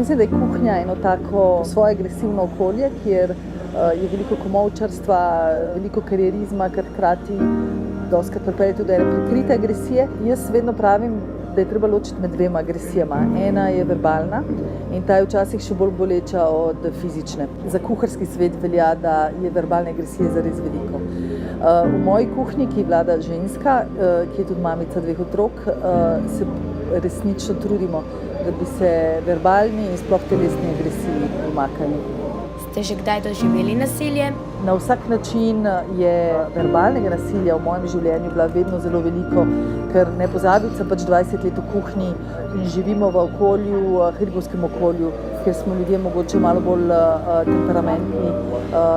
mislim, da je kuhinja eno tako svoje agresivno okolje, kjer je veliko komolčarstva, veliko karierizma, kar hkrati dostikrat pripelje tudi do ene prikrite agresije. Jaz vedno pravim, da je treba ločiti med dvema agresijama. Ena je verbalna in ta je včasih še bolj boleča od fizične. Za kuharski svet velja, da je verbalne agresije zares veliko. V moji kuhinji, ki vlada ženska, ki je tudi mamica 2 otrok, se resnično trudimo, da bi se verbalni in sploh telesni agresiji umakali. Ste že kdaj doživeli nasilje? Na vsak način je verbalnega nasilja v mojem življenju bila vedno zelo veliko, ker ne pozabiti, sem 20 let v kuhinji in živimo v okolju, hribovskem okolju, kjer smo ljudje mogoče malo bolj temperamentni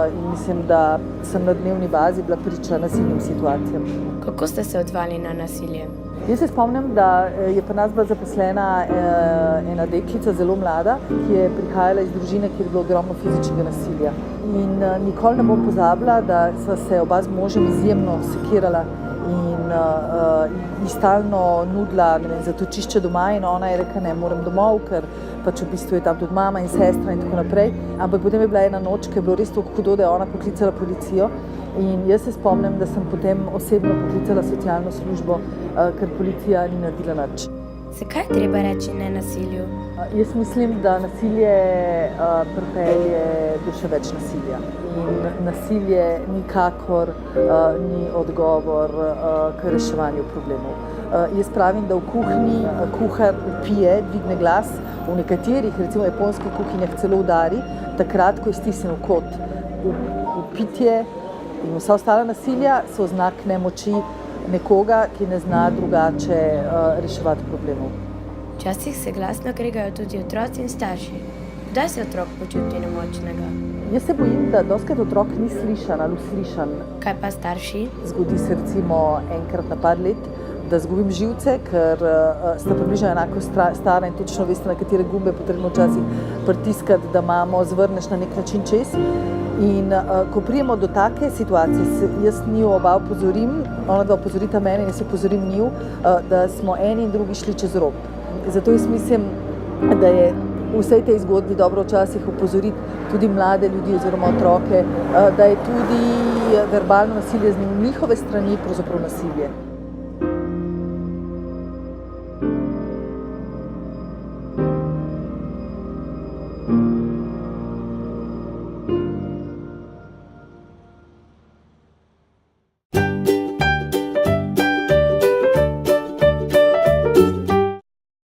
in mislim, da sem na dnevni bazi bila priča nasilnim situacijam. Kako ste se odzvali na nasilje? Jaz se spomnim, da je pri nas bila zaposlena ena deklica, zelo mlada, ki je prihajala iz družine, kjer je bilo ogromno fizičnega nasilja. In nikoli ne bom pozabila, da sva se oba z možem izjemno sekirala in stalno nudila zatočišče doma in ona je rekla, ne morem domov, ker pač v bistvu je tam tudi mama in sestra in tako naprej. Ampak potem je bila ena noč, ki je bilo res toliko hudo, da je ona poklicala policijo. In jaz se spomnim, da sem potem osebno poklicala socialno službo, ker policija ni naredila nič. Zakaj je treba reči ne nasilju? Jaz mislim, da nasilje pripelje do še več nasilja. In nasilje nikakor ni odgovor k reševanju problemov. Jaz pravim, da v kuhinji kuhar vpije, dvigne glas, v nekaterih, recimo japonskih kuhinjah celo udari, takrat, ko je stisnjen v kot. Vpitje in vsa ostala nasilja so znak nemoči nekoga, ki ne zna drugače reševati problemov. Včasih se glasno kregajo tudi otroci in starši. Kdaj se otrok počuti nemočnega? Jaz se bojim, da dostikrat otrok ni slišan ali uslišan. Kaj pa starši? Zgodi se recimo enkrat na par let, da izgubim živce, ker sta približno enako stara in točno veste, na katere gumbe je potrebno včasih pritiskati, da mamo zvrneš na nek način čez. In ko pridemo do take situacije, jaz njiju oba opozorim, ona dva opozorita mene in jaz opozorim njiju, da smo eni in drugi šli čez rob. Zato jaz mislim, da je v vsej tej zgodbi dobro včasih opozoriti tudi mlade ljudi oziroma otroke, da je tudi verbalno nasilje z njihove strani pravzaprav nasilje.